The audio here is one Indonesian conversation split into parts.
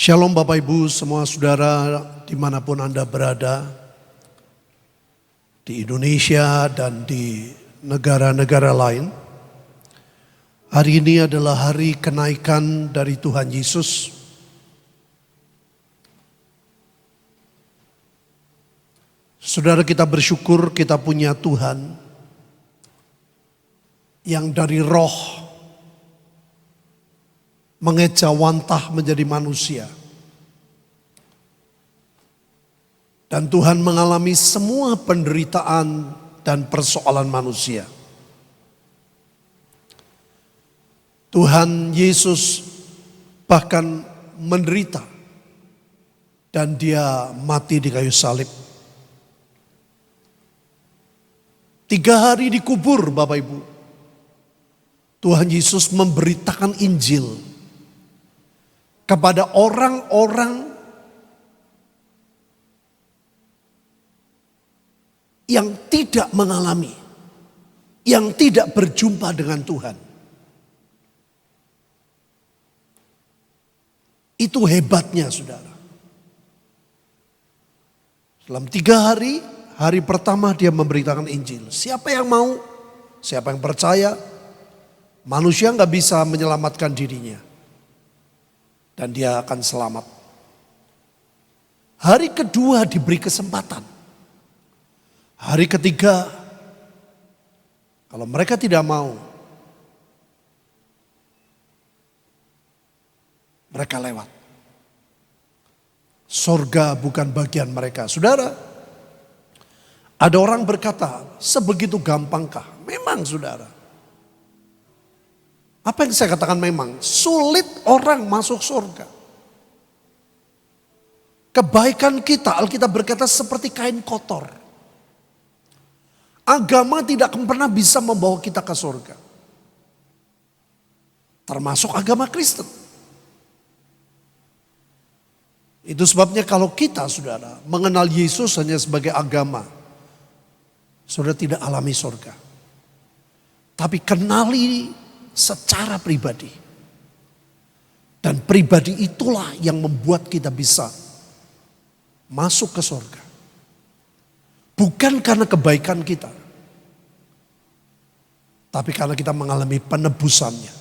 Shalom Bapak Ibu semua saudara dimanapun Anda berada. Di Indonesia dan di negara-negara lain. Hari ini adalah hari kenaikan dari Tuhan Yesus. Saudara, kita bersyukur kita punya Tuhan yang dari roh mengejawantah menjadi manusia. Dan Tuhan mengalami semua penderitaan dan persoalan manusia. Tuhan Yesus bahkan menderita dan dia mati di kayu salib. 3 hari dikubur Bapak Ibu. Tuhan Yesus memberitakan Injil kepada orang-orang yang tidak mengalami, yang tidak berjumpa dengan Tuhan. Itu hebatnya saudara. Dalam 3 hari, hari pertama dia memberitakan Injil. Siapa yang mau, siapa yang percaya, manusia gak bisa menyelamatkan dirinya. Dan dia akan selamat. Hari kedua diberi kesempatan. Hari ketiga, kalau mereka tidak mau, mereka lewat. Sorga bukan bagian mereka. Saudara, ada orang berkata, sebegitu gampangkah? Memang saudara. Apa yang saya katakan memang? Sulit orang masuk surga. Kebaikan kita, Alkitab berkata seperti kain kotor. Agama tidak akan pernah bisa membawa kita ke surga. Termasuk agama Kristen. Itu sebabnya kalau kita saudara mengenal Yesus hanya sebagai agama. Saudara tidak alami surga. Tapi kenali secara pribadi. Dan pribadi itulah yang membuat kita bisa masuk ke surga. Bukan karena kebaikan kita. Tapi karena kita mengalami penebusannya.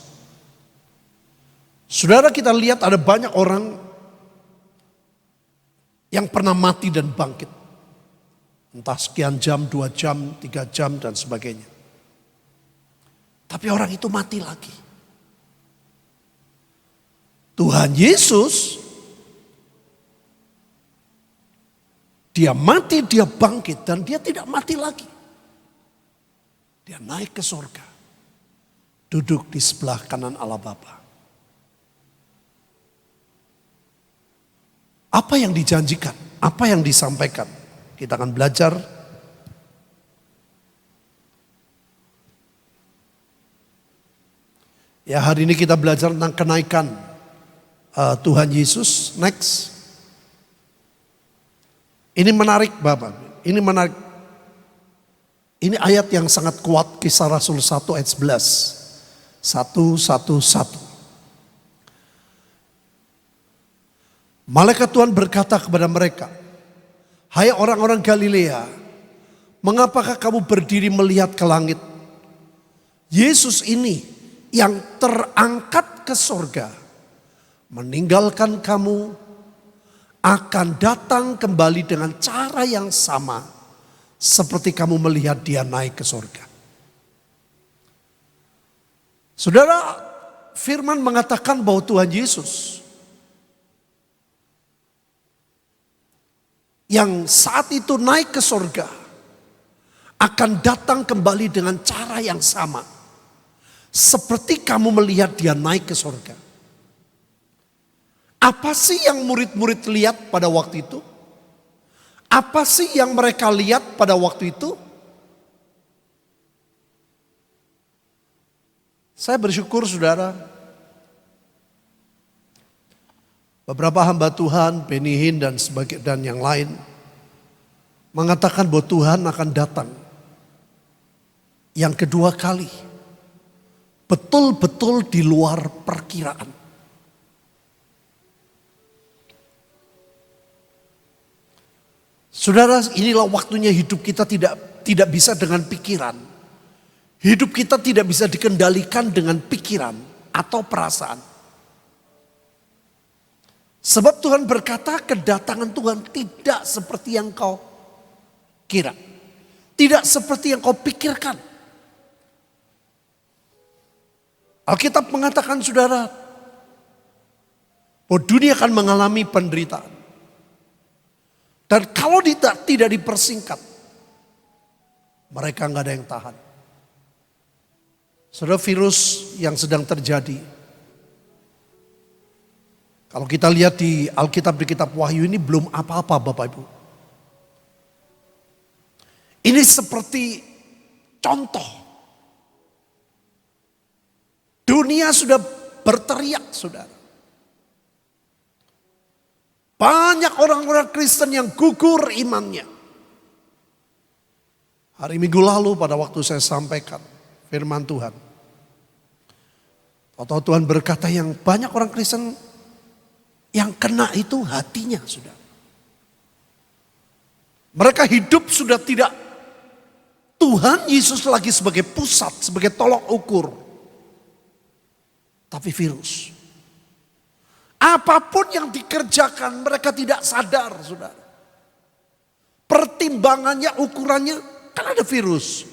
Saudara, kita lihat ada banyak orang yang pernah mati dan bangkit. Entah sekian jam, 2 jam, 3 jam dan sebagainya. Tapi orang itu mati lagi. Tuhan Yesus, dia mati, dia bangkit dan dia tidak mati lagi. Dia naik ke surga. Duduk di sebelah kanan Allah Bapa. Apa yang dijanjikan? Apa yang disampaikan? Kita akan belajar. Ya, hari ini kita belajar tentang kenaikan Tuhan Yesus. Next. Ini menarik Bapak. Ini menarik. Ini ayat yang sangat kuat, Kisah Rasul 1 ayat 11. 111. Malaikat Tuhan berkata kepada mereka, "Hai orang-orang Galilea, mengapakah kamu berdiri melihat ke langit? Yesus ini yang terangkat ke surga, meninggalkan kamu, akan datang kembali dengan cara yang sama seperti kamu melihat dia naik ke surga." Saudara, firman mengatakan bahwa Tuhan Yesus yang saat itu naik ke surga akan datang kembali dengan cara yang sama. Seperti kamu melihat dia naik ke surga. Apa sih yang murid-murid lihat pada waktu itu? Apa sih yang mereka lihat pada waktu itu? Saya bersyukur saudara. Beberapa hamba Tuhan, Benny Hinn dan yang lain mengatakan bahwa Tuhan akan datang yang kedua kali. Betul-betul di luar perkiraan. Saudara, inilah waktunya hidup kita tidak bisa dengan pikiran. Hidup kita tidak bisa dikendalikan dengan pikiran atau perasaan. Sebab Tuhan berkata, kedatangan Tuhan tidak seperti yang kau kira. Tidak seperti yang kau pikirkan. Alkitab mengatakan, saudara, bahwa dunia akan mengalami penderitaan. Dan kalau tidak dipersingkat, mereka nggak ada yang tahan. Saudara, virus yang sedang terjadi, kalau kita lihat di Alkitab, di kitab Wahyu ini belum apa-apa Bapak Ibu. Ini seperti contoh. Dunia sudah berteriak, saudara. Banyak orang-orang Kristen yang gugur imannya. Hari Minggu lalu pada waktu saya sampaikan firman Tuhan. Atau Tuhan berkata yang banyak orang Kristen yang kena itu hatinya, sudah. Mereka hidup sudah tidak Tuhan Yesus lagi sebagai pusat, sebagai tolok ukur. Tapi virus. Apapun yang dikerjakan mereka tidak sadar, saudara. Pertimbangannya, ukurannya, kan ada virus.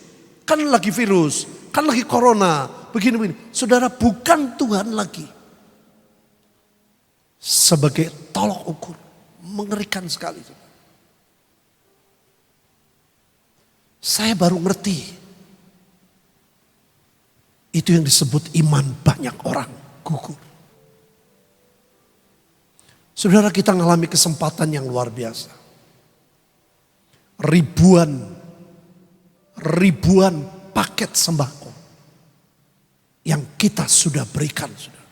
Kan lagi virus, kan lagi corona, begini-begini. Saudara, bukan Tuhan lagi. Sebagai tolok ukur. Mengerikan sekali. Saya baru ngerti. Itu yang disebut iman banyak orang gugur. Saudara, kita mengalami kesempatan yang luar biasa. Ribuan paket sembako yang kita sudah berikan, saudara.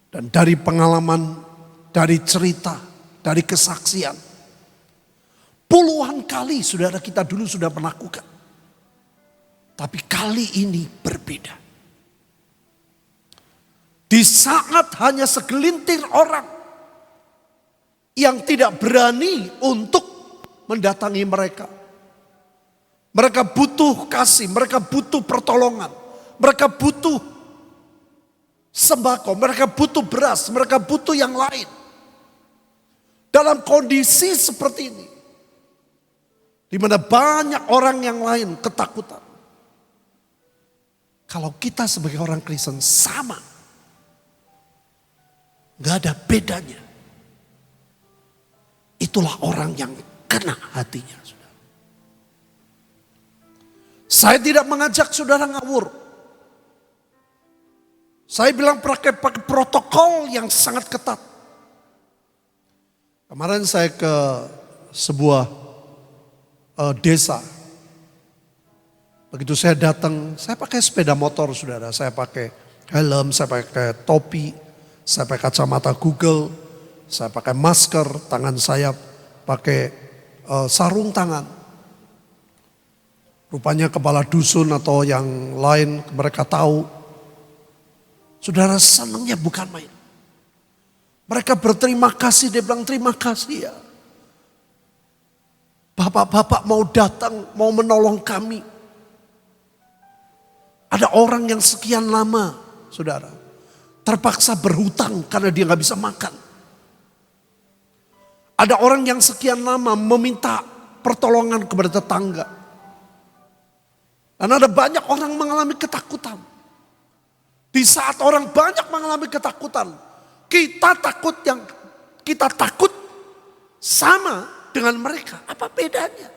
Dan dari pengalaman, dari cerita, dari kesaksian, puluhan kali saudara kita dulu sudah melakukan. Tapi kali ini berbeda. Di saat hanya segelintir orang yang tidak berani untuk mendatangi mereka. Mereka butuh kasih, mereka butuh pertolongan, mereka butuh sembako, mereka butuh beras, mereka butuh yang lain. Dalam kondisi seperti ini, di mana banyak orang yang lain ketakutan. Kalau kita sebagai orang Kristen sama, gak ada bedanya. Itulah orang yang kena hatinya. Saya tidak mengajak saudara ngawur. Saya bilang pakai protokol yang sangat ketat. Kemarin saya ke sebuah desa. Begitu saya datang, saya pakai sepeda motor, saudara. Saya pakai helm, saya pakai topi, saya pakai kacamata Google, saya pakai masker, tangan saya pakai sarung tangan. Rupanya kepala dusun atau yang lain mereka tahu. Saudara, senangnya bukan main. Mereka berterima kasih, dia bilang terima kasih ya. Bapak-bapak mau datang, mau menolong kami. Ada orang yang sekian lama, saudara, terpaksa berhutang karena dia gak bisa makan. Ada orang yang sekian lama meminta pertolongan kepada tetangga. Dan ada banyak orang mengalami ketakutan. Di saat orang banyak mengalami ketakutan, kita takut sama dengan mereka. Apa bedanya?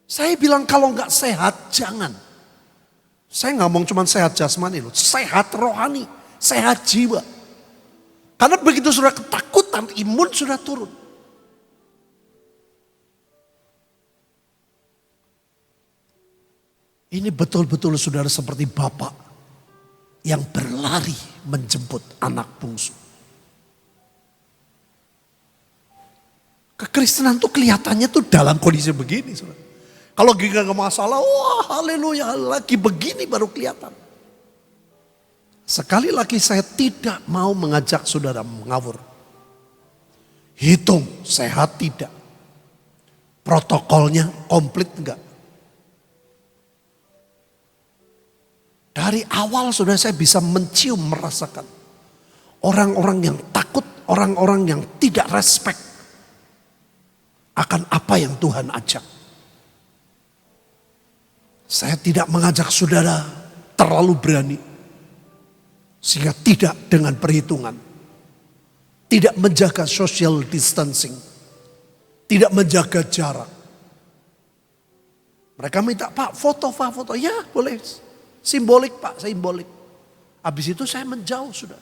Saya bilang kalau nggak sehat jangan. Saya nggak ngomong cuma sehat jasmani loh, sehat rohani, sehat jiwa. Karena begitu sudah ketakutan, imun sudah turun. Ini betul-betul saudara seperti bapak yang berlari menjemput anak bungsu. Kekristenan tuh kelihatannya tuh dalam kondisi begini, saudara. Kalau gak ada masalah, wah haleluya, lagi begini baru kelihatan. Sekali lagi saya tidak mau mengajak saudara mengawur. hitung sehat tidak. Protokolnya komplit enggak. Dari awal sudah saya bisa mencium, merasakan. Orang-orang yang takut, orang-orang yang tidak respect akan apa yang Tuhan ajak. Saya tidak mengajak saudara terlalu berani. Sehingga tidak dengan perhitungan. Tidak menjaga social distancing. Tidak menjaga jarak. Mereka minta, Pak foto, Pak foto. Ya boleh. Simbolik Pak, simbolik. Habis itu saya menjauh sudah.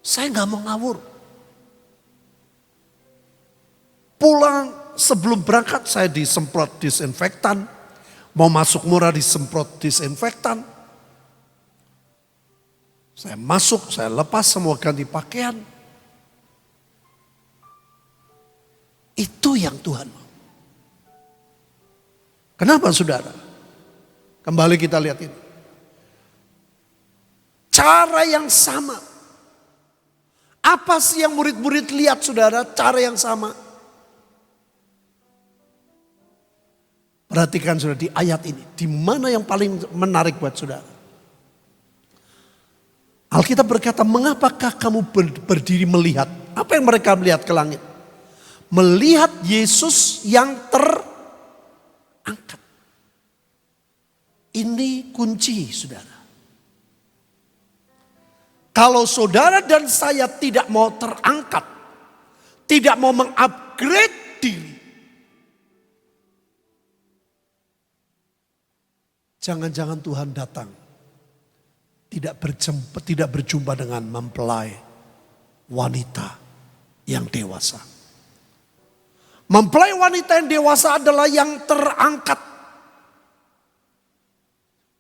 Saya gak mau ngawur. Pulang sebelum berangkat saya disemprot disinfektan. Mau masuk murah disemprot disinfektan. Saya masuk, saya lepas semua ganti pakaian. Itu yang Tuhan mau. Kenapa saudara? Kembali kita lihat ini. Cara yang sama. Apa sih yang murid-murid lihat saudara? Cara yang sama. Perhatikan saudara di ayat ini. Di mana yang paling menarik buat saudara? Alkitab berkata, mengapakah kamu berdiri melihat? Apa yang mereka melihat ke langit? Melihat Yesus yang terangkat. Ini kunci saudara. Kalau saudara dan saya tidak mau terangkat, tidak mau mengupgrade diri, jangan-jangan Tuhan datang tidak berjumpa dengan mempelai wanita yang dewasa. Mempelai wanita yang dewasa adalah yang terangkat.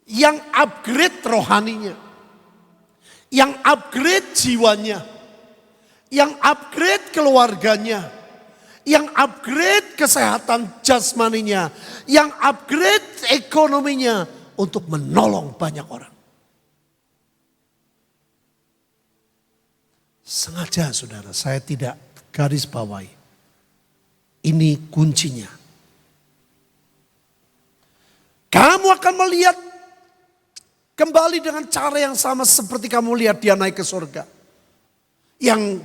Yang upgrade rohaninya. Yang upgrade jiwanya. Yang upgrade keluarganya. Yang upgrade kesehatan jasmaninya. Yang upgrade ekonominya. Untuk menolong banyak orang. Sengaja saudara, saya tidak garis bawahi. Ini kuncinya. Kamu akan melihat kembali dengan cara yang sama seperti kamu lihat dia naik ke surga. Yang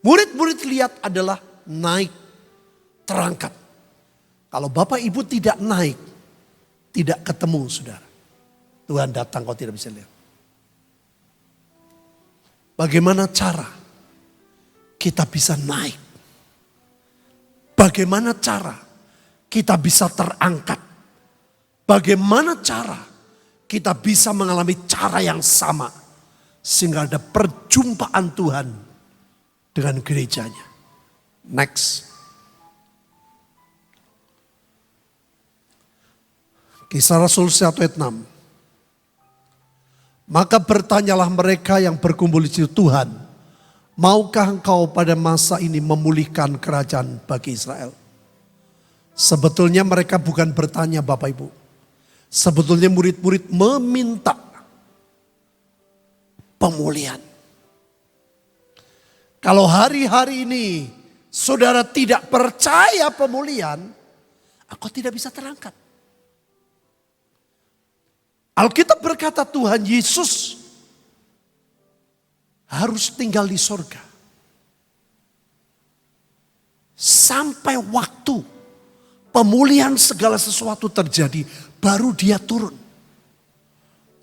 murid-murid lihat adalah naik, terangkat. Kalau Bapak Ibu tidak naik, tidak ketemu saudara. Tuhan datang kau tidak bisa lihat. Bagaimana cara kita bisa naik? Bagaimana cara kita bisa terangkat? Bagaimana cara kita bisa mengalami cara yang sama? Sehingga ada perjumpaan Tuhan dengan gerejanya. Next. Kisah Rasul 1 ayat 6. Maka bertanyalah mereka yang berkumpul di situ, Tuhan, maukah engkau pada masa ini memulihkan kerajaan bagi Israel? Sebetulnya mereka bukan bertanya Bapak Ibu. Sebetulnya murid-murid meminta pemulihan. Kalau hari-hari ini saudara tidak percaya pemulihan, engkau tidak bisa terangkat. Alkitab berkata Tuhan Yesus harus tinggal di sorga. Sampai waktu pemulihan segala sesuatu terjadi, baru dia turun.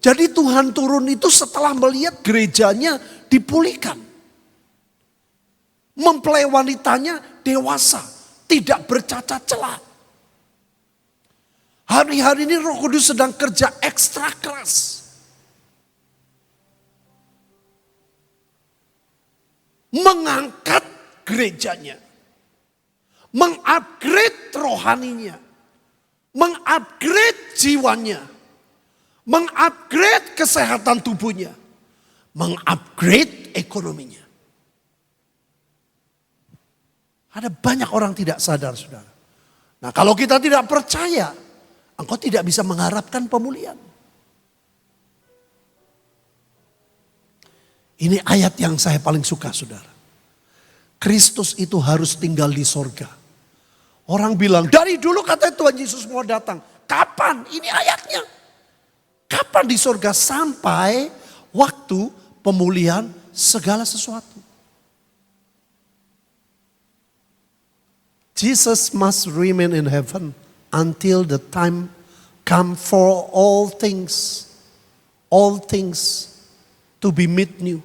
Jadi Tuhan turun itu setelah melihat gerejanya dipulihkan. Mempelai wanitanya dewasa, tidak bercacat celah. Hari-hari ini Roh Kudus sedang kerja ekstra keras. Mengangkat gerejanya. Mengupgrade rohaninya. Mengupgrade jiwanya. Mengupgrade kesehatan tubuhnya. Mengupgrade ekonominya. Ada banyak orang tidak sadar saudara. Nah kalau kita tidak percaya, engkau tidak bisa mengharapkan pemulihan. Ini ayat yang saya paling suka saudara. Kristus itu harus tinggal di sorga. Orang bilang, dari dulu katanya Tuhan Yesus mau datang. Kapan? Ini ayatnya. Kapan di sorga? Sampai waktu pemulihan segala sesuatu. Jesus must remain in heaven until the time come for all things to be made new.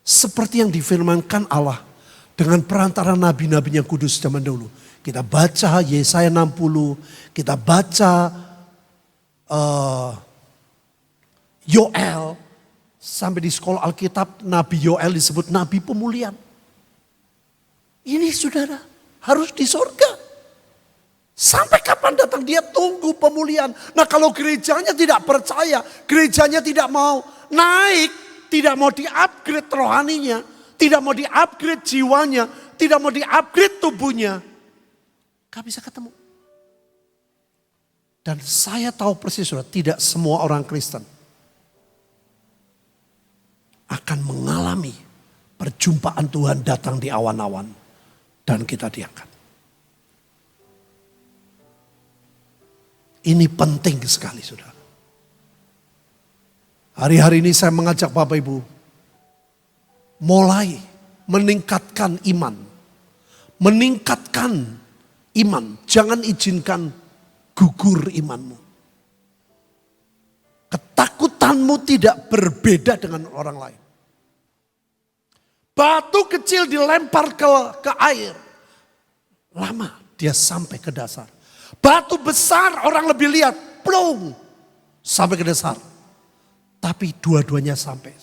Seperti yang difirmankan Allah dengan perantara nabi-nabi yang kudus zaman dahulu. Kita baca Yesaya 60, kita baca Yoel, sampai di sekolah Alkitab Nabi Yoel disebut Nabi pemulihan. Ini saudara harus di sorga. Sampai kapan datang? Dia tunggu pemulihan. Nah kalau gerejanya tidak percaya, gerejanya tidak mau naik, tidak mau di-upgrade rohaninya, tidak mau di-upgrade jiwanya, tidak mau di-upgrade tubuhnya, gak bisa ketemu. Dan saya tahu persis saudara, tidak semua orang Kristen akan mengalami perjumpaan Tuhan datang di awan-awan dan kita diangkat. Ini penting sekali saudara. Hari-hari ini saya mengajak Bapak Ibu mulai meningkatkan iman. Meningkatkan iman. Jangan izinkan gugur imanmu. Ketakutanmu tidak berbeda dengan orang lain. Batu kecil dilempar ke air. Lama dia sampai ke dasar. Batu besar orang lebih lihat. Plung. Sampai ke dasar. Tapi dua-duanya sampai.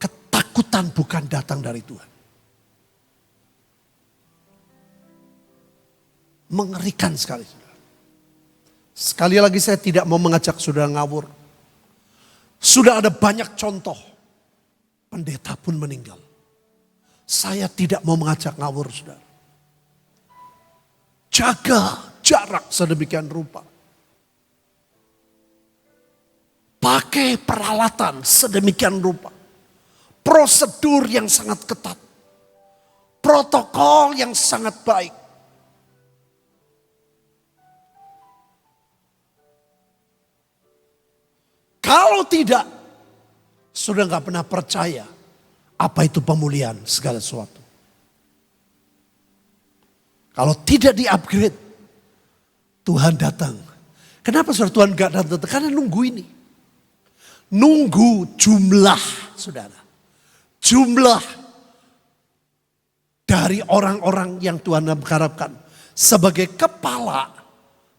Ketakutan bukan datang dari Tuhan. Mengerikan sekali. Sekali lagi saya tidak mau mengajak saudara ngawur. Sudah ada banyak contoh. Pendeta pun meninggal. Saya tidak mau mengajak ngawur saudara. Jaga jarak sedemikian rupa. Pakai peralatan sedemikian rupa. Prosedur yang sangat ketat. Protokol yang sangat baik. Kalau tidak, sudah gak pernah percaya apa itu pemulihan segala sesuatu. Kalau tidak di-upgrade, Tuhan datang. Kenapa saudara Tuhan gak datang? Karena nunggu ini. Nunggu jumlah saudara. Jumlah dari orang-orang yang Tuhan harapkan. Sebagai kepala,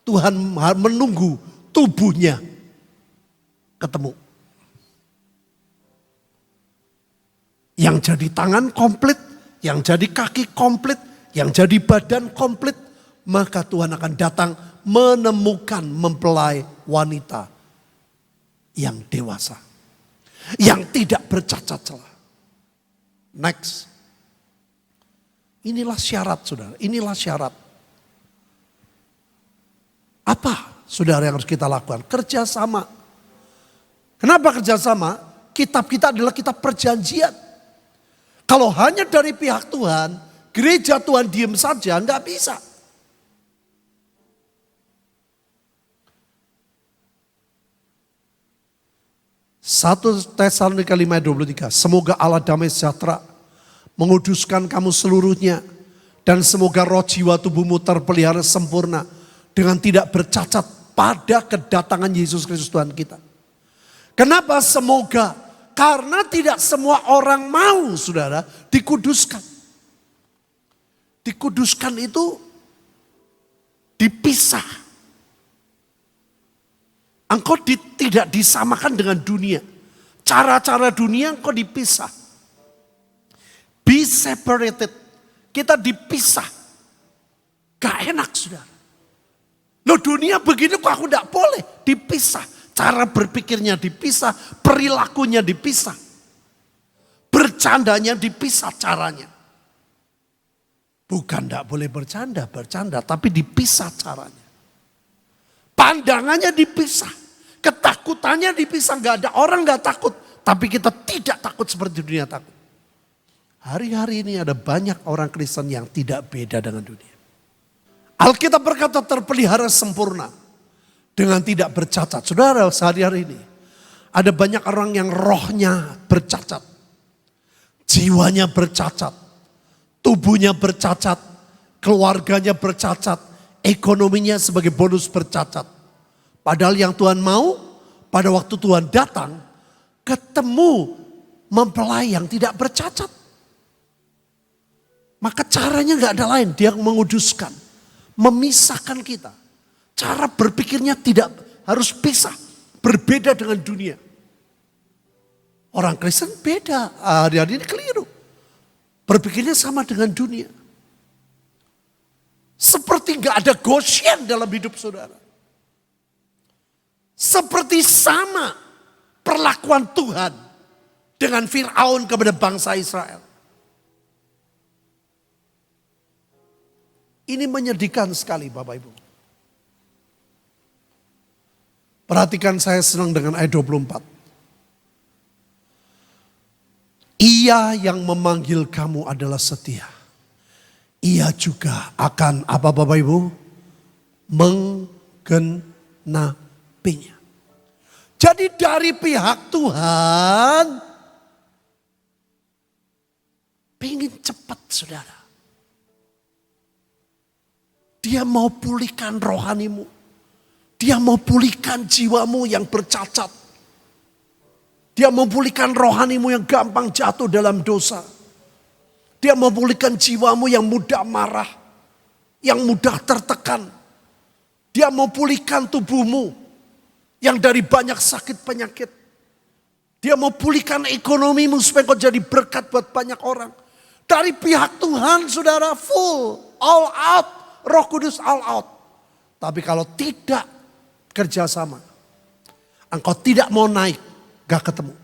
Tuhan menunggu tubuhnya ketemu. Yang jadi tangan komplit, yang jadi kaki komplit, yang jadi badan komplit. Maka Tuhan akan datang menemukan mempelai wanita yang dewasa. Yang tidak bercacat celah. Next. Inilah syarat saudara, inilah syarat. Apa saudara yang harus kita lakukan? Kerjasama. Kenapa kerjasama? Kitab kita adalah kitab perjanjian. Kalau hanya dari pihak Tuhan, gereja Tuhan diam saja, nggak bisa. Satu Tesalonika 5:23. Semoga Allah damai sejahtera menguduskan kamu seluruhnya. Dan semoga roh jiwa tubuhmu terpelihara sempurna dengan tidak bercacat pada kedatangan Yesus Kristus Tuhan kita. Kenapa semoga? Karena tidak semua orang mau saudara dikuduskan. Dikuduskan itu dipisah. Engkau tidak disamakan dengan dunia. Cara-cara dunia engkau dipisah. Be separated. Kita dipisah. Gak enak saudara. Loh dunia begini kok aku gak boleh. Dipisah. Cara berpikirnya dipisah. Perilakunya dipisah. Bercandanya dipisah caranya. Bukan gak boleh bercanda. Tapi dipisah caranya. Pandangannya dipisah. Ketakutannya dipisah. Gak ada orang gak takut. Tapi kita tidak takut seperti dunia takut. Hari-hari ini ada banyak orang Kristen yang tidak beda dengan dunia. Alkitab berkata terpelihara sempurna dengan tidak bercacat. Saudara, sehari-hari ini ada banyak orang yang rohnya bercacat. Jiwanya bercacat. Tubuhnya bercacat. Keluarganya bercacat. Ekonominya sebagai bonus bercacat. Padahal yang Tuhan mau pada waktu Tuhan datang ketemu mempelai yang tidak bercacat. Maka caranya gak ada lain. Dia menguduskan. Memisahkan kita. Cara berpikirnya tidak harus pisah. Berbeda dengan dunia. Orang Kristen beda. Hari-hari ini keliru. Berpikirnya sama dengan dunia. Seperti gak ada Goshen dalam hidup saudara. Seperti sama perlakuan Tuhan dengan Fir'aun kepada bangsa Israel. Ini menyedihkan sekali Bapak Ibu. Perhatikan, saya senang dengan ayat 24. Ia yang memanggil kamu adalah setia. Ia juga akan apa Bapak Ibu? Menggenapinya. Jadi dari pihak Tuhan pengen cepat saudara. Dia mau pulihkan rohanimu. Dia mau pulihkan jiwamu yang bercacat. Dia mau pulihkan rohanimu yang gampang jatuh dalam dosa. Dia mau pulihkan jiwamu yang mudah marah. Yang mudah tertekan. Dia mau pulihkan tubuhmu yang dari banyak sakit penyakit. Dia mau pulihkan ekonomimu supaya kau jadi berkat buat banyak orang. Dari pihak Tuhan saudara full, all out. Roh Kudus all out. Tapi kalau tidak kerjasama, engkau tidak mau naik, gak ketemu.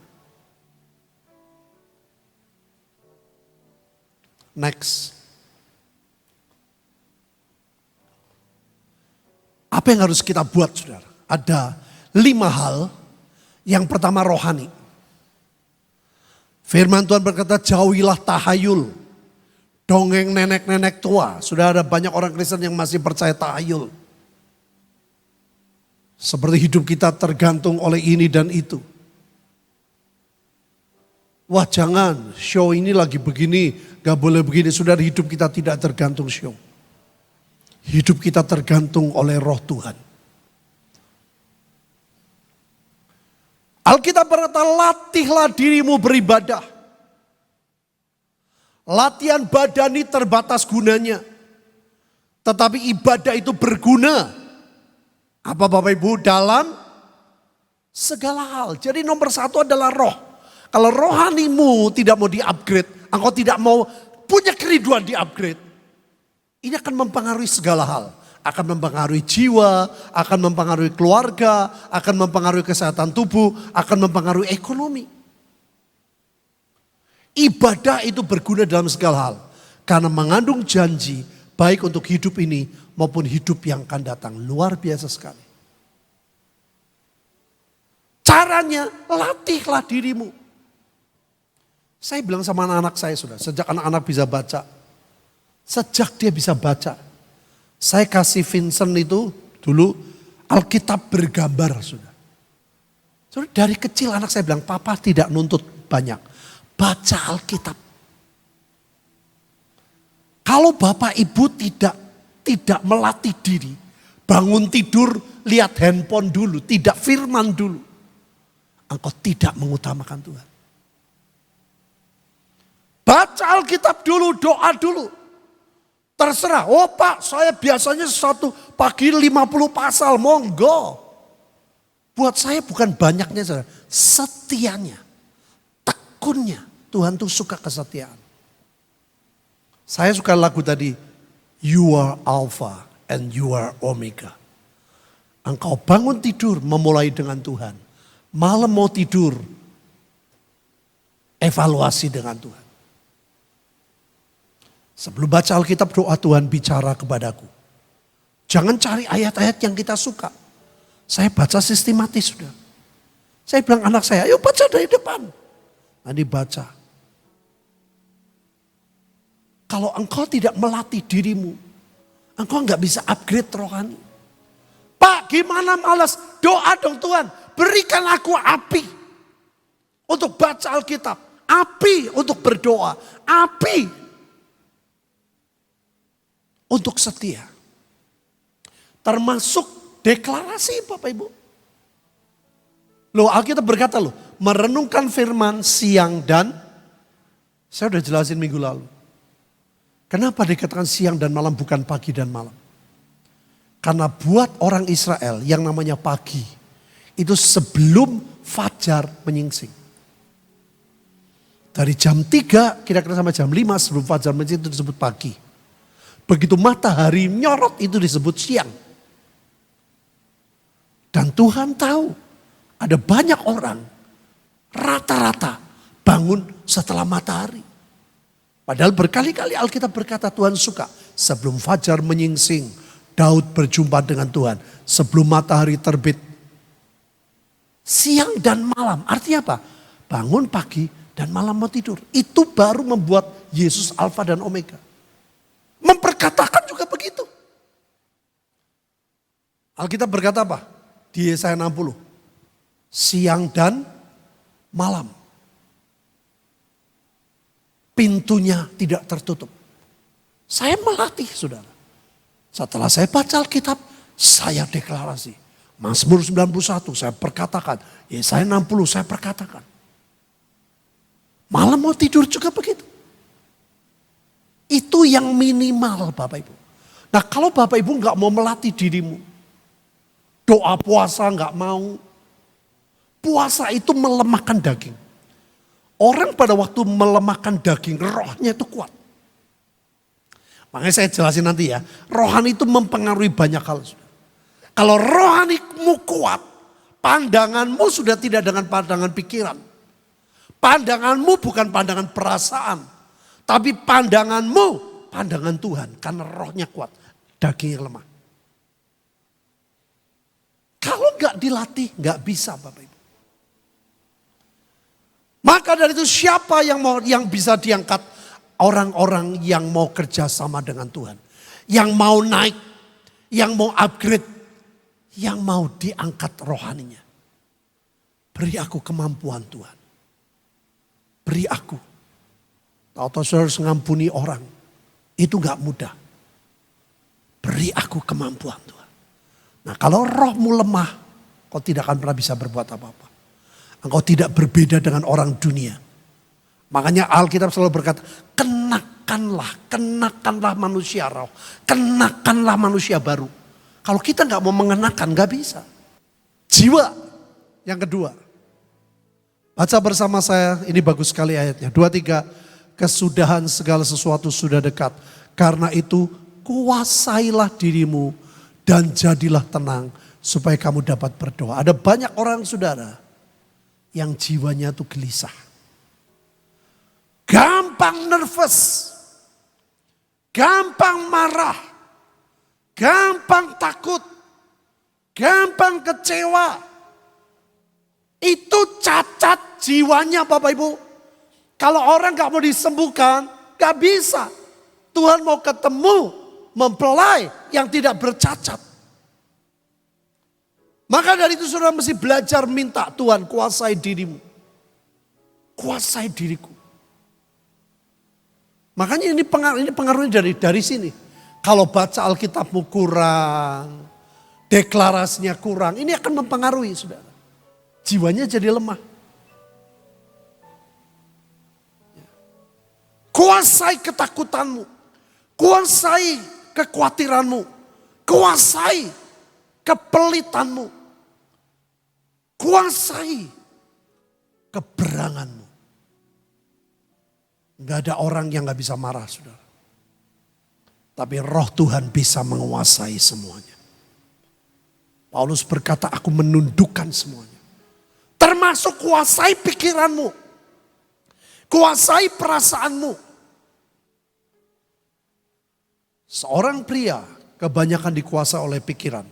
Next. Apa yang harus kita buat saudara? Ada 5 hal. Yang pertama rohani. Firman Tuhan berkata jauhilah tahayul. Dongeng nenek-nenek tua. Sudah ada banyak orang Kristen yang masih percaya tahayul. Seperti hidup kita tergantung oleh ini dan itu. Wah jangan, show ini lagi begini, gak boleh begini. Sudah hidup kita tidak tergantung show. Hidup kita tergantung oleh roh Tuhan. Alkitab berkata latihlah dirimu beribadah. Latihan badani terbatas gunanya. Tetapi ibadah itu berguna. Apa Bapak Ibu? Dalam segala hal. Jadi nomor 1 adalah roh. Kalau rohanimu tidak mau di-upgrade. Engkau tidak mau punya kerinduan di-upgrade. Ini akan mempengaruhi segala hal. Akan mempengaruhi jiwa. Akan mempengaruhi keluarga. Akan mempengaruhi kesehatan tubuh. Akan mempengaruhi ekonomi. Ibadah itu berguna dalam segala hal. Karena mengandung janji baik untuk hidup ini maupun hidup yang akan datang. Luar biasa sekali. Caranya latihlah dirimu. Saya bilang sama anak-anak saya sudah. Sejak anak-anak bisa baca. Sejak dia bisa baca. Saya kasih Vincent itu dulu Alkitab bergambar sudah. Sudah dari kecil anak saya bilang papa tidak nuntut banyak. Baca Alkitab. Kalau Bapak Ibu tidak melatih diri, bangun tidur, lihat handphone dulu, tidak firman dulu, engkau tidak mengutamakan Tuhan. Baca Alkitab dulu, doa dulu. Terserah, oh Pak saya biasanya satu pagi 50 pasal, monggo. Buat saya bukan banyaknya, setianya. Tekunnya, Tuhan tuh suka kesetiaan. Saya suka lagu tadi, You are Alpha and you are Omega. Engkau bangun tidur memulai dengan Tuhan. Malam mau tidur, evaluasi dengan Tuhan. Sebelum baca Alkitab doa Tuhan bicara kepadaku. Jangan cari ayat-ayat yang kita suka. Saya baca sistematis sudah. Saya bilang anak saya, ayo baca dari depan. Nanti baca. Kalau engkau tidak melatih dirimu, engkau nggak bisa upgrade rohani. Pak, gimana malas? Doa dong Tuhan, berikan aku api untuk baca Alkitab, api untuk berdoa, api untuk setia. Termasuk deklarasi Bapak Ibu. Loh, Alkitab berkata loh, merenungkan firman siang dan, saya udah jelasin minggu lalu. Kenapa dikatakan siang dan malam bukan pagi dan malam? Karena buat orang Israel yang namanya pagi, itu sebelum fajar menyingsing. Dari jam 3 kira-kira sampai jam 5 sebelum fajar menyingsing itu disebut pagi. Begitu matahari nyorot itu disebut siang. Dan Tuhan tahu ada banyak orang rata-rata bangun setelah matahari. Padahal berkali-kali Alkitab berkata Tuhan suka. Sebelum fajar menyingsing, Daud berjumpa dengan Tuhan. Sebelum matahari terbit. Siang dan malam, artinya apa? Bangun pagi dan malam mau tidur. Itu baru membuat Yesus Alfa dan Omega. Memperkatakan juga begitu. Alkitab berkata apa? Di Yesaya 60. Siang dan malam. Pintunya tidak tertutup. Saya melatih saudara. Setelah saya baca Alkitab, saya deklarasi. Mazmur 91 saya perkatakan. Yesaya 60 saya perkatakan. Malam mau tidur juga begitu. Itu yang minimal Bapak Ibu. Nah kalau Bapak Ibu nggak mau melatih dirimu. Doa puasa nggak mau. Puasa itu melemahkan daging. Orang pada waktu melemahkan daging, rohnya itu kuat. Makanya saya jelasin nanti ya, rohani itu mempengaruhi banyak hal. Kalau rohanimu kuat, pandanganmu sudah tidak dengan pandangan pikiran. Pandanganmu bukan pandangan perasaan, tapi pandanganmu, pandangan Tuhan. Karena rohnya kuat, dagingnya lemah. Kalau nggak dilatih, nggak bisa Bapak Ibu. Maka dari itu siapa yang bisa diangkat? Orang-orang yang mau kerja sama dengan Tuhan. Yang mau naik, yang mau upgrade, yang mau diangkat rohaninya. Beri aku kemampuan Tuhan. Beri aku. Tahu-tahu harus ngampuni orang. Itu gak mudah. Beri aku kemampuan Tuhan. Nah kalau rohmu lemah, kau tidak akan pernah bisa berbuat apa-apa. Engkau tidak berbeda dengan orang dunia. Makanya Alkitab selalu berkata, kenakanlah manusia roh. Kenakanlah manusia baru. Kalau kita gak mau mengenakan, gak bisa. Jiwa yang kedua. Baca bersama saya, ini bagus sekali ayatnya. 2-3, kesudahan segala sesuatu sudah dekat. Karena itu kuasailah dirimu dan jadilah tenang. Supaya kamu dapat berdoa. Ada banyak orang saudara yang jiwanya itu gelisah. Gampang nervous. Gampang marah. Gampang takut. Gampang kecewa. Itu cacat jiwanya Bapak Ibu. Kalau orang gak mau disembuhkan, gak bisa. Tuhan mau ketemu mempelai yang tidak bercacat. Maka dari itu saudara mesti belajar minta Tuhan kuasai dirimu. Kuasai diriku. Makanya ini pengaruhnya dari sini. Kalau baca Alkitabmu kurang, deklarasinya kurang, ini akan mempengaruhi saudara. Jiwanya jadi lemah. Kuasai ketakutanmu. Kuasai kekhawatiranmu. Kuasai kepelitanmu. Kuasai keberanganmu. Gak ada orang yang gak bisa marah saudara. Tapi roh Tuhan bisa menguasai semuanya. Paulus berkata aku menundukkan semuanya. Termasuk kuasai pikiranmu. Kuasai perasaanmu. Seorang pria kebanyakan dikuasai oleh pikiran.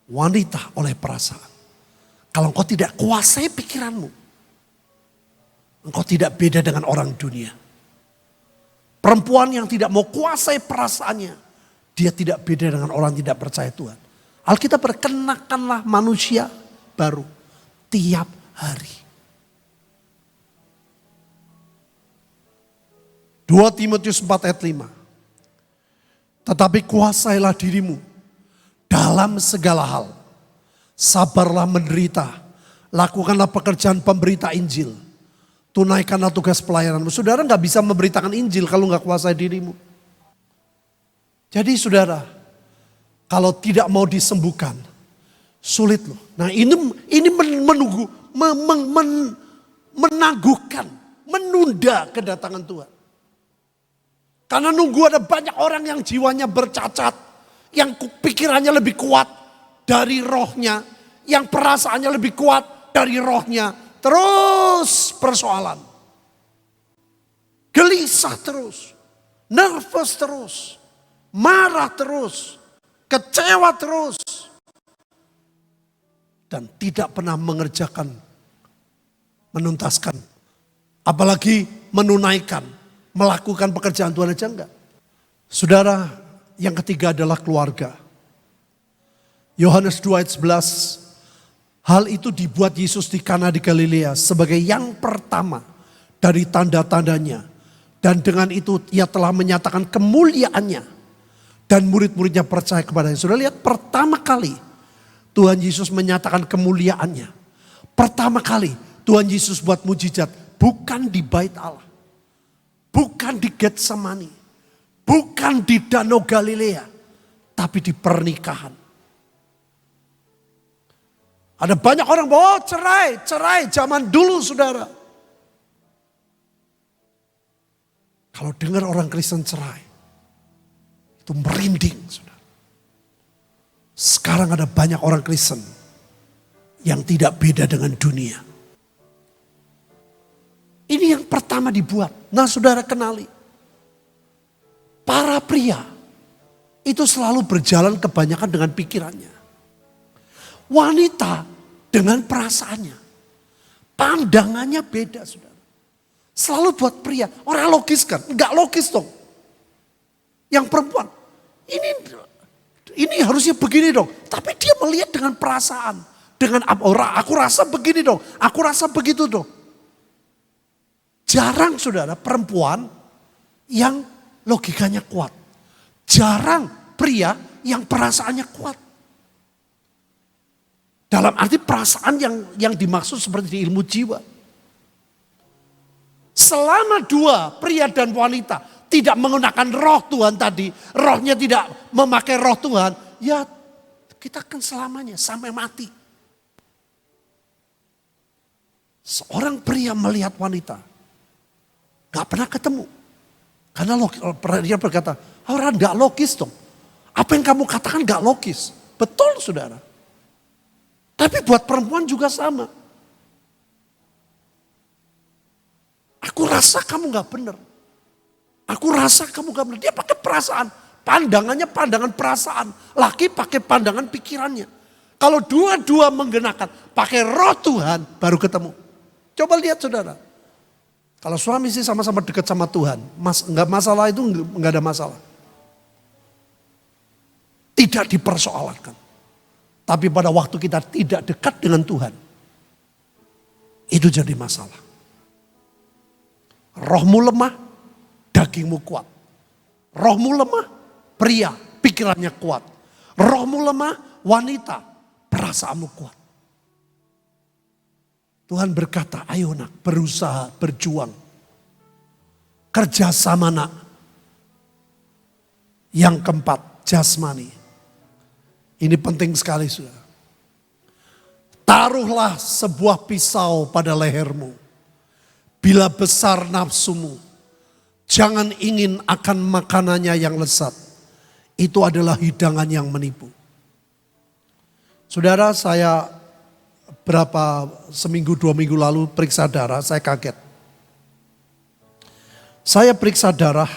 Wanita oleh perasaan. Kalau engkau tidak kuasai pikiranmu. Engkau tidak beda dengan orang dunia. Perempuan yang tidak mau kuasai perasaannya, dia tidak beda dengan orang yang tidak percaya Tuhan. Alkitab berkenakanlah manusia baru tiap hari. 2 Timotius 4 ayat 5. Tetapi kuasailah dirimu dalam segala hal. Sabarlah menderita. Lakukanlah pekerjaan pemberita Injil. Tunaikanlah tugas pelayananmu. Saudara gak bisa memberitakan Injil kalau gak kuasai dirimu. Jadi saudara, kalau tidak mau disembuhkan, sulit loh. Nah ini menunggu, menangguhkan, menunda kedatangan Tuhan. Karena nunggu ada banyak orang yang jiwanya bercacat, yang pikirannya lebih kuat dari rohnya, yang perasaannya lebih kuat dari rohnya. Terus persoalan. Gelisah terus, nervous terus, marah terus, kecewa terus. Dan tidak pernah mengerjakan, menuntaskan. Apalagi menunaikan, melakukan pekerjaan Tuhan aja enggak. Saudara, yang ketiga adalah keluarga. Yohanes 2 ayat 11. Hal itu dibuat Yesus di Kana di Galilea sebagai yang pertama dari tanda-tandanya. Dan dengan itu ia telah menyatakan kemuliaannya. Dan murid-muridnya percaya kepadanya. Sudah lihat pertama kali Tuhan Yesus menyatakan kemuliaannya. Pertama kali Tuhan Yesus buat mujizat. Bukan di bait Allah. Bukan di Getsemani. Bukan di Danau Galilea. Tapi di pernikahan. Ada banyak orang bahwa cerai zaman dulu saudara. Kalau dengar orang Kristen cerai, itu merinding saudara. Sekarang ada banyak orang Kristen yang tidak beda dengan dunia. Ini yang pertama dibuat. Nah saudara kenali. Para pria itu selalu berjalan kebanyakan dengan pikirannya. Wanita dengan perasaannya. Pandangannya beda saudara. Selalu buat pria. Orang logis kan? Enggak logis dong. Yang perempuan. Ini harusnya begini dong. Tapi dia melihat dengan perasaan. Dengan aku rasa begini dong. Aku rasa begitu dong. Jarang saudara perempuan yang logikanya kuat. Jarang pria yang perasaannya kuat. Dalam arti perasaan yang dimaksud seperti di ilmu jiwa. Selama dua pria dan wanita tidak menggunakan roh Tuhan tadi. Rohnya tidak memakai roh Tuhan. Ya kita akan selamanya sampai mati. Seorang pria melihat wanita. Gak pernah ketemu. Karena dia berkata, orang gak logis dong. Apa yang kamu katakan gak logis. Betul saudara. Tapi buat perempuan juga sama. Aku rasa kamu gak benar. Aku rasa kamu gak benar. Dia pakai perasaan. Pandangannya pandangan perasaan. Laki pakai pandangan pikirannya. Kalau dua-dua menggenakan pakai roh Tuhan baru ketemu. Coba lihat saudara. Kalau suami istri sama-sama dekat sama Tuhan. Enggak masalah itu enggak ada masalah. Tidak dipersoalkan. Tapi pada waktu kita tidak dekat dengan Tuhan. Itu jadi masalah. Rohmu lemah, dagingmu kuat. Rohmu lemah, pria, pikirannya kuat. Rohmu lemah, wanita, perasaanmu kuat. Tuhan berkata, ayo nak, berusaha, berjuang. Kerjasama nak. Yang keempat, jasmani. Ini penting sekali saudara. Taruhlah sebuah pisau pada lehermu. Bila besar nafsumu, jangan ingin akan makanannya yang lezat. Itu adalah hidangan yang menipu. Saudara, saya seminggu 2 minggu lalu periksa darah, saya kaget. Saya periksa darah,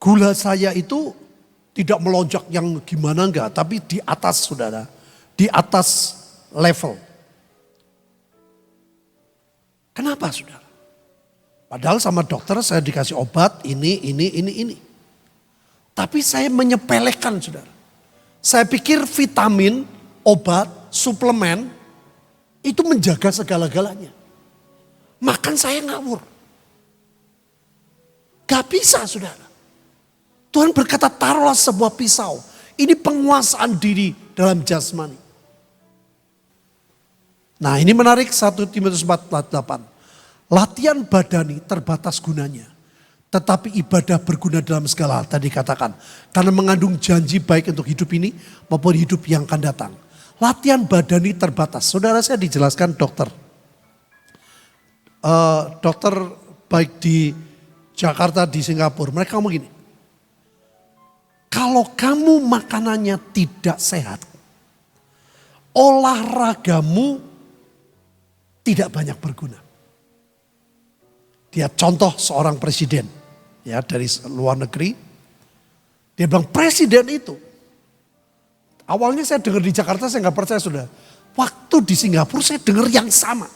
gula saya itu tidak melonjak yang gimana enggak, tapi di atas saudara, di atas level. Kenapa saudara? Padahal sama dokter saya dikasih obat ini. Tapi saya menyepelekan saudara. Saya pikir vitamin, obat, suplemen itu menjaga segala-galanya. Makan saya ngawur. Gak bisa saudara. Tuhan berkata taruhlah sebuah pisau. Ini penguasaan diri dalam jasmani. Nah ini menarik 1 Timotius 4:8. Latihan badani terbatas gunanya. Tetapi ibadah berguna dalam segala hal. Tadi katakan. Karena mengandung janji baik untuk hidup ini maupun hidup yang akan datang. Latihan badani terbatas. Saudara saya dijelaskan dokter. Dokter baik di Jakarta, di Singapura. Mereka ngomong gini. Kalau kamu makanannya tidak sehat. Olahragamu tidak banyak berguna. Dia contoh seorang presiden ya dari luar negeri. Dia bilang presiden itu. Awalnya saya dengar di Jakarta saya nggak percaya sudah. Waktu di Singapura saya dengar yang sama.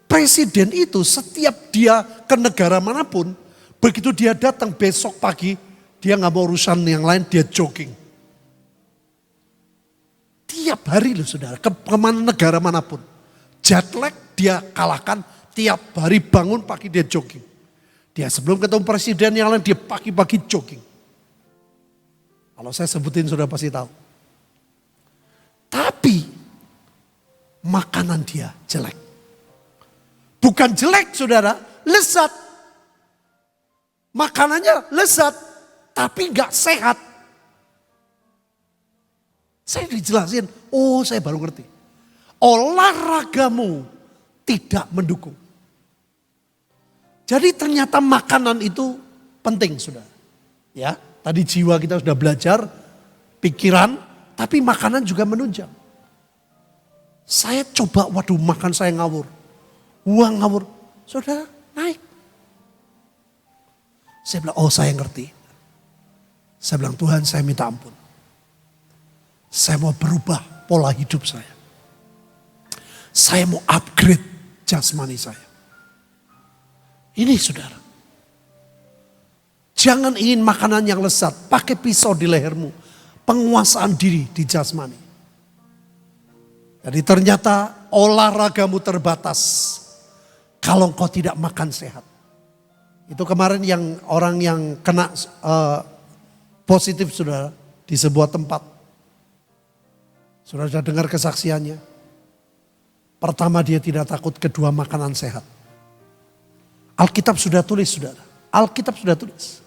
Presiden itu setiap dia ke negara manapun, begitu dia datang besok pagi, dia nggak mau urusan yang lain, dia jogging. Tiap hari loh saudara, kemana negara manapun. Jet lag dia kalahkan, tiap hari bangun pagi dia jogging. Dia sebelum ketemu presiden yang lain dia pagi-pagi jogging. Kalau saya sebutin sudah pasti tahu. Tapi makanan dia jelek. Bukan jelek saudara, lezat. Makanannya lezat, tapi gak sehat. Saya dijelasin, oh saya baru ngerti. Olahragamu tidak mendukung. Jadi ternyata makanan itu penting sudah. Ya, tadi jiwa kita sudah belajar, pikiran, tapi makanan juga menunjang. Saya coba, waduh makan saya ngawur. Uang ngawur, saudara naik. Saya bilang, oh saya ngerti. Saya bilang, Tuhan saya minta ampun. Saya mau berubah pola hidup saya. Saya mau upgrade jasmani saya. Ini saudara. Jangan ingin makanan yang lezat. Pakai pisau di lehermu. Penguasaan diri di jasmani. Jadi ternyata olahragamu terbatas. Kalau engkau tidak makan sehat. Itu kemarin yang orang yang kena positif saudara. Di sebuah tempat. Saudara sudah dengar kesaksiannya. Pertama dia tidak takut, kedua makanan sehat. Alkitab sudah tulis saudara. Alkitab sudah tulis.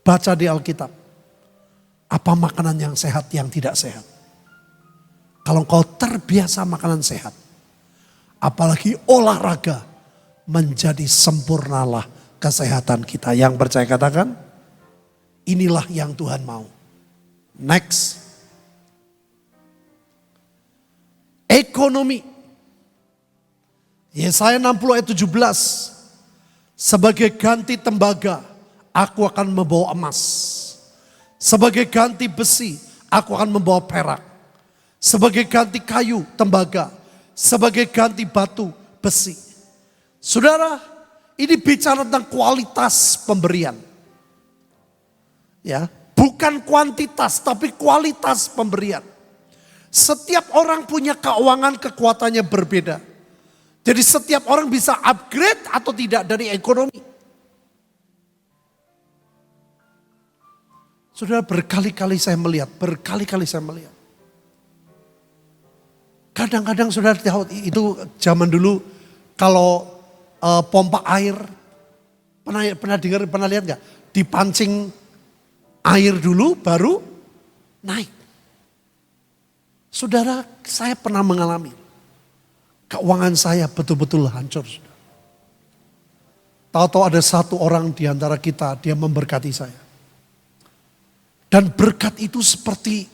Baca di Alkitab. Apa makanan yang sehat, yang tidak sehat. Kalau engkau terbiasa makanan sehat. Apalagi olahraga. Menjadi sempurnalah kesehatan kita. Yang percaya katakan. Inilah yang Tuhan mau. Next. Ekonomi. Yesaya 60 ayat 17. Sebagai ganti tembaga, aku akan membawa emas. Sebagai ganti besi, aku akan membawa perak. Sebagai ganti kayu, tembaga. Sebagai ganti batu, besi. Saudara, ini bicara tentang kualitas pemberian. Ya, bukan kuantitas, tapi kualitas pemberian. Setiap orang punya keuangan kekuatannya berbeda. Jadi setiap orang bisa upgrade atau tidak dari ekonomi. Saudara, berkali-kali saya melihat. Kadang-kadang saudara tahu itu zaman dulu kalau pompa air. Pernah lihat gak? Dipancing air dulu baru naik. Saudara, saya pernah mengalami. Keuangan saya betul-betul hancur. Tahu-tahu ada satu orang di antara kita, dia memberkati saya. Dan berkat itu seperti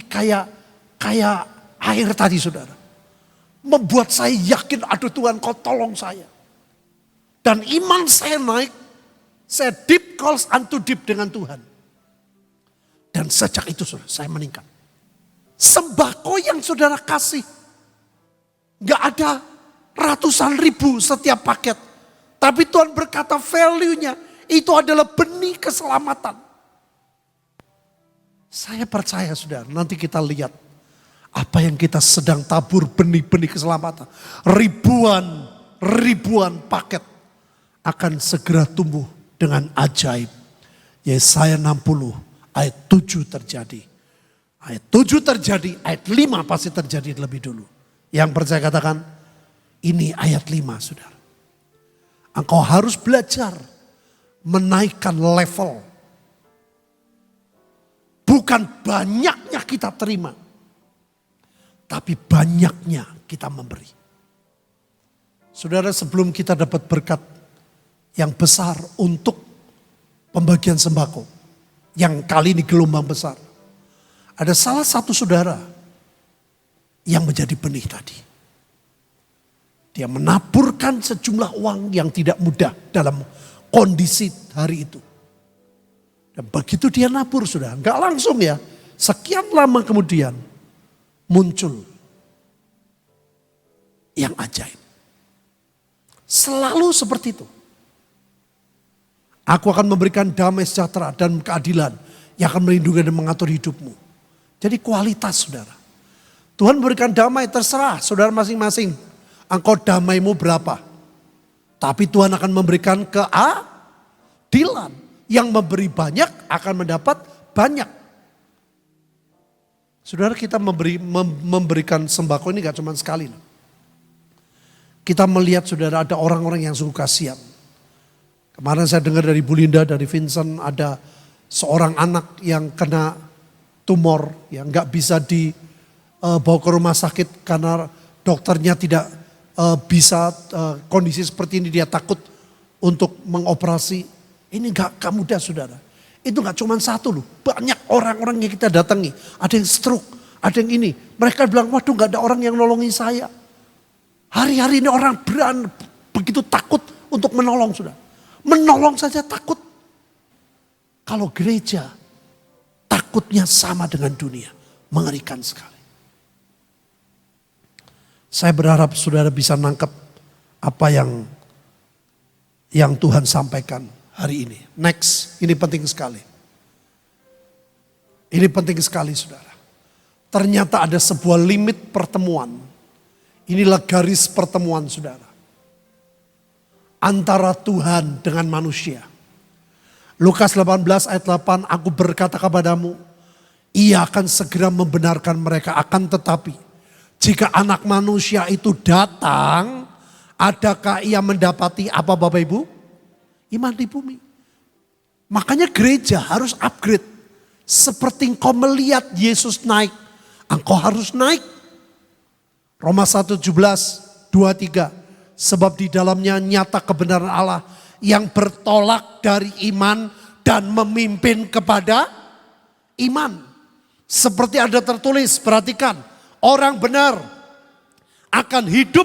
kayak air tadi saudara. Membuat saya yakin, aduh Tuhan kau tolong saya. Dan iman saya naik, saya deep calls unto deep dengan Tuhan. Dan sejak itu saudara, saya meningkat. Sembako yang saudara kasih. Gak ada ratusan ribu setiap paket. Tapi Tuhan berkata value-nya itu adalah benih keselamatan. Saya percaya saudara, nanti kita lihat apa yang kita sedang tabur benih-benih keselamatan. Ribuan paket akan segera tumbuh dengan ajaib. Yesaya 60 ayat 7 terjadi. Ayat 7 terjadi, ayat 5 pasti terjadi lebih dulu. Yang percaya katakan, ini ayat 5 saudara. Engkau harus belajar menaikkan level. Bukan banyaknya kita terima, tapi banyaknya kita memberi. Saudara, sebelum kita dapat berkat yang besar untuk pembagian sembako, yang kali ini gelombang besar, ada salah satu saudara yang menjadi benih tadi. Dia menaburkan sejumlah uang yang tidak mudah dalam kondisi hari itu. Dan begitu dia nabur sudah, enggak langsung ya. Sekian lama kemudian muncul yang ajaib. Selalu seperti itu. Aku akan memberikan damai sejahtera dan keadilan yang akan melindungi dan mengatur hidupmu. Jadi kualitas saudara. Tuhan berikan damai terserah saudara masing-masing. Engkau damaimu berapa? Tapi Tuhan akan memberikan keadilan. Yang memberi banyak akan mendapat banyak. Saudara, kita memberikan sembako ini gak cuma sekali. Kita melihat saudara ada orang-orang yang sungguh kasihan. Kemarin saya dengar dari Bu Linda, dari Vincent, ada seorang anak yang kena tumor. Yang gak bisa dibawa ke rumah sakit karena dokternya tidak bisa kondisi seperti ini, dia takut untuk mengoperasi. Ini gak mudah saudara. Itu gak cuma satu loh. Banyak orang-orang yang kita datangi. Ada yang stroke, ada yang ini. Mereka bilang, waduh gak ada orang yang nolongi saya. Hari-hari ini orang begitu takut untuk menolong saudara. Menolong saja takut. Kalau gereja takutnya sama dengan dunia. Mengerikan sekali. Saya berharap saudara bisa nangkep apa yang Tuhan sampaikan hari ini. Next, ini penting sekali. Ini penting sekali saudara. Ternyata ada sebuah limit pertemuan. Inilah garis pertemuan saudara. Antara Tuhan dengan manusia. Lukas 18 ayat 8, aku berkata kepadamu, ia akan segera membenarkan mereka, akan tetapi jika anak manusia itu datang, adakah ia mendapati apa Bapak Ibu? Iman di bumi. Makanya gereja harus upgrade. Seperti engkau melihat Yesus naik, engkau harus naik. Roma 1:17, 2-3. Sebab di dalamnya nyata kebenaran Allah yang bertolak dari iman dan memimpin kepada iman. Seperti ada tertulis, perhatikan. Orang benar akan hidup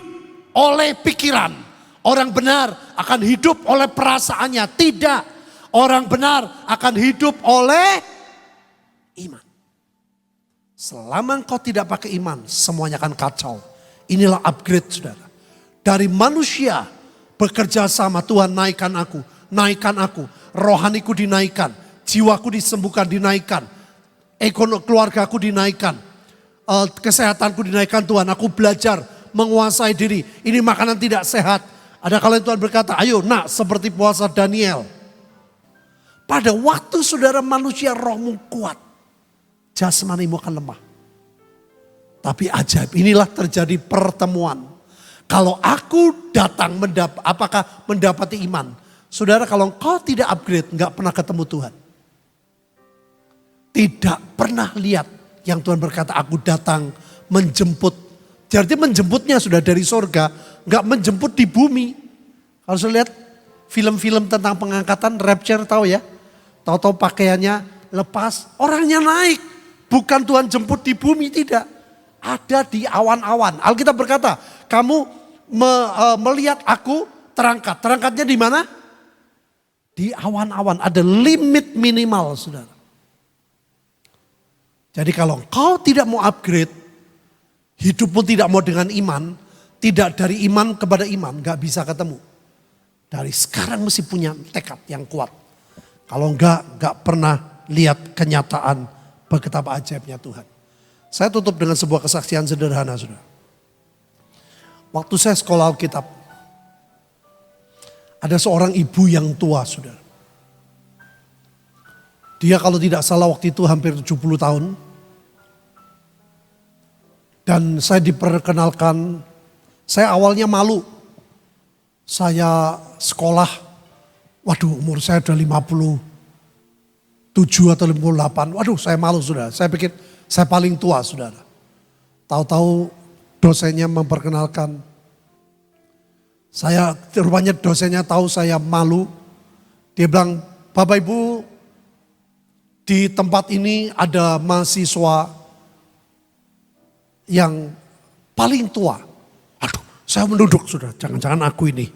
oleh pikiran. Orang benar akan hidup oleh perasaannya. Tidak. Orang benar akan hidup oleh iman. Selama engkau tidak pakai iman, semuanya akan kacau. Inilah upgrade saudara. Dari manusia bekerja sama, Tuhan naikkan aku. Naikkan aku. Rohaniku dinaikkan. Jiwaku disembuhkan, dinaikkan. Ekonomi keluargaku dinaikkan. Kesehatanku dinaikkan Tuhan. Aku belajar menguasai diri. Ini makanan tidak sehat. Ada kala Tuhan berkata, ayo nak seperti puasa Daniel. Pada waktu saudara manusia rohmu kuat. Jasmanimu akan lemah. Tapi ajaib, inilah terjadi pertemuan. Kalau aku datang apakah mendapati iman? Saudara, kalau engkau tidak upgrade, gak pernah ketemu Tuhan. Tidak pernah lihat. Yang Tuhan berkata, aku datang menjemput. Jadi menjemputnya sudah dari sorga. Gak menjemput di bumi. Kalau saya lihat film-film tentang pengangkatan, rapture tahu ya. Tahu-tahu pakaiannya lepas, orangnya naik. Bukan Tuhan jemput di bumi, tidak. Ada di awan-awan. Alkitab berkata, kamu melihat aku terangkat. Terangkatnya di mana? Di awan-awan. Ada limit minimal saudara. Jadi kalau kau tidak mau upgrade, hidupmu tidak mau dengan iman, tidak dari iman kepada iman, gak bisa ketemu. Dari sekarang mesti punya tekad yang kuat. Kalau enggak pernah lihat kenyataan betapa ajaibnya Tuhan. Saya tutup dengan sebuah kesaksian sederhana, saudara. Waktu saya sekolah Alkitab, ada seorang ibu yang tua, saudara. Dia kalau tidak salah waktu itu hampir 70 tahun. Dan saya diperkenalkan, saya awalnya malu. Saya sekolah, waduh umur saya udah 57 atau 58. Waduh saya malu saudara, saya pikir saya paling tua saudara. Tahu-tahu dosennya memperkenalkan. Rupanya dosennya tahu saya malu. Dia bilang, Bapak Ibu di tempat ini ada mahasiswa yang paling tua. Aduh, saya menunduk sudah, jangan-jangan aku ini.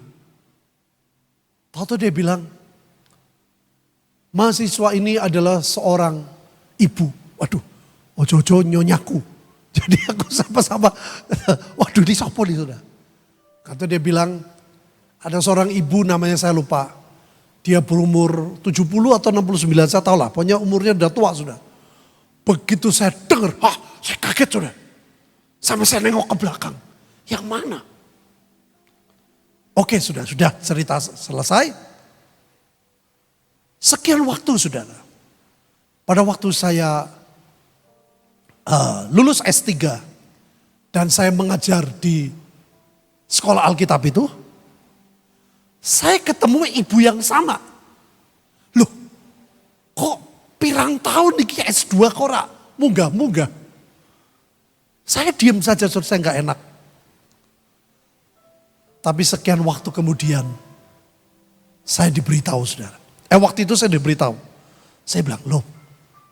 Tahu-tahu dia bilang, mahasiswa ini adalah seorang ibu. Waduh, ojo-ojo nyonyaku. Jadi aku sama-sama, waduh ini siapa nih sudah. Kata dia bilang, ada seorang ibu namanya saya lupa. Dia berumur 70 atau 69, saya tahu lah. Pokoknya umurnya udah tua sudah. Begitu saya dengar, saya kaget sudah. Sampai saya nengok ke belakang. Yang mana? Oke sudah cerita selesai. Sekian waktu saudara. Pada waktu saya lulus S3. Dan saya mengajar di sekolah Alkitab itu. Saya ketemu ibu yang sama. Loh kok pirang tahun nih S2 kok munggah. Saya diam saja, saya nggak enak. Tapi sekian waktu kemudian, saya diberitahu saudara. Waktu itu saya diberitahu. Saya bilang, loh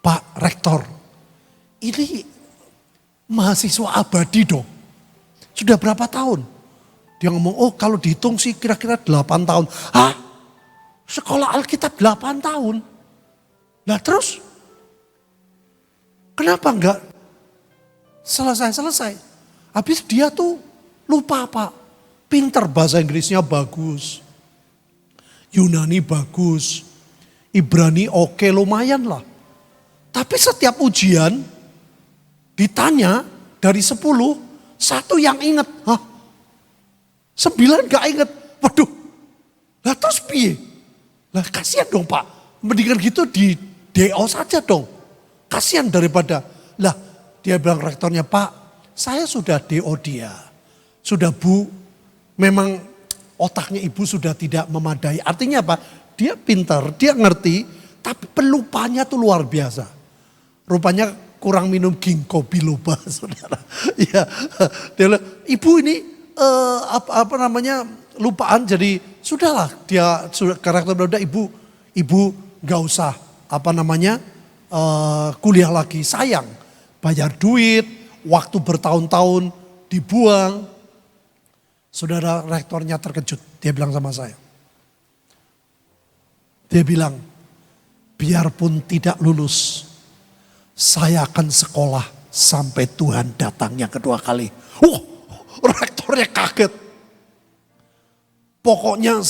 Pak Rektor, ini mahasiswa abadi dong. Sudah berapa tahun? Dia ngomong, oh kalau dihitung sih kira-kira 8 tahun. Hah? Sekolah Alkitab 8 tahun? Nah terus? Kenapa enggak selesai? Habis dia tuh lupa apa? Pinter bahasa Inggrisnya bagus. Yunani bagus. Ibrani oke, lumayan lah. Tapi setiap ujian ditanya dari 10, 1 yang inget. 9 gak inget. Waduh. Lah terus piye? Lah kasihan dong Pak. Mendingan gitu di DO saja dong. Kasihan daripada. Lah dia bilang rektornya, Pak saya sudah DO dia. Sudah Bu, memang otaknya ibu sudah tidak memadai. Artinya apa? Dia pintar, dia ngerti. Tapi pelupanya tuh luar biasa. Rupanya kurang minum ginkgo biloba saudara. Ya, dia bilang, ibu ini lupaan. Jadi sudahlah dia karakter udah ibu gak usah kuliah lagi, sayang. Bayar duit, waktu bertahun-tahun dibuang. Saudara rektornya terkejut, dia bilang sama saya. Dia bilang, biarpun tidak lulus, saya akan sekolah sampai Tuhan datang yang kedua kali. Rektornya kaget. Pokoknya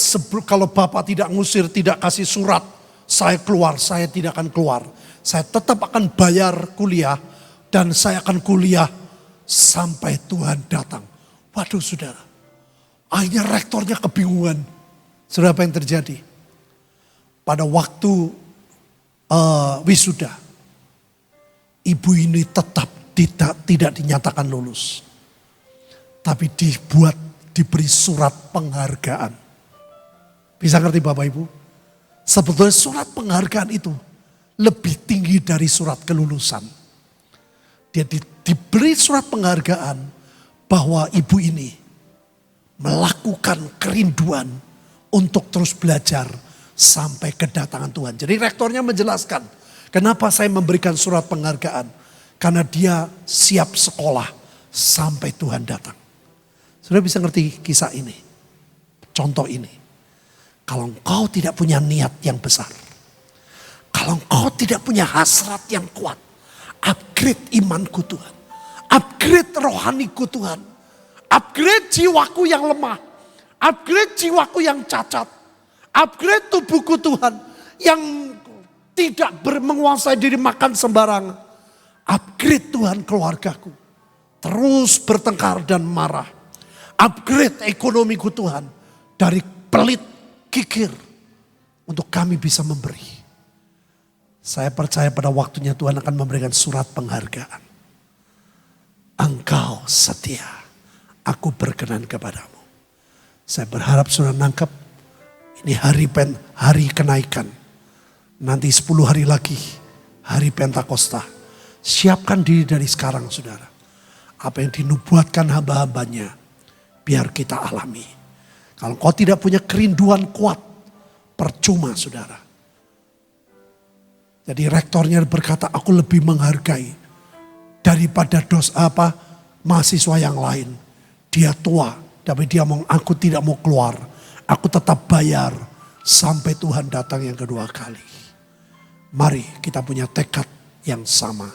kalau Bapak tidak ngusir, tidak kasih surat, saya keluar, saya tidak akan keluar. Saya tetap akan bayar kuliah dan saya akan kuliah sampai Tuhan datang. Waduh saudara, akhirnya rektornya kebingungan. Saudara apa yang terjadi? Pada waktu wisuda, ibu ini tetap tidak dinyatakan lulus. Tapi diberi surat penghargaan. Bisa ngerti Bapak Ibu? Sebetulnya surat penghargaan itu lebih tinggi dari surat kelulusan. Dia diberi surat penghargaan bahwa ibu ini melakukan kerinduan untuk terus belajar sampai kedatangan Tuhan. Jadi rektornya menjelaskan kenapa saya memberikan surat penghargaan. Karena dia siap sekolah sampai Tuhan datang. Sudah bisa ngerti kisah ini? Contoh ini. Kalau engkau tidak punya niat yang besar. Kalau engkau tidak punya hasrat yang kuat. Upgrade imanku Tuhan. Upgrade rohaniku Tuhan. Upgrade jiwaku yang lemah. Upgrade jiwaku yang cacat. Upgrade tubuhku Tuhan. Yang tidak menguasai diri makan sembarangan. Upgrade Tuhan keluargaku. Terus bertengkar dan marah. Upgrade ekonomiku Tuhan. Dari pelit, kikir. Untuk kami bisa memberi. Saya percaya pada waktunya Tuhan akan memberikan surat penghargaan. Engkau setia. Aku berkenan kepadamu. Saya berharap saudara nangkep. Ini hari kenaikan. Nanti 10 hari lagi. Hari Pentakosta. Siapkan diri dari sekarang saudara. Apa yang dinubuatkan hamba-hambanya. Biar kita alami. Kalau kau tidak punya kerinduan kuat. Percuma saudara. Jadi rektornya berkata, aku lebih menghargai daripada mahasiswa yang lain. Dia tua, tapi aku tidak mau keluar. Aku tetap bayar sampai Tuhan datang yang kedua kali. Mari kita punya tekad yang sama.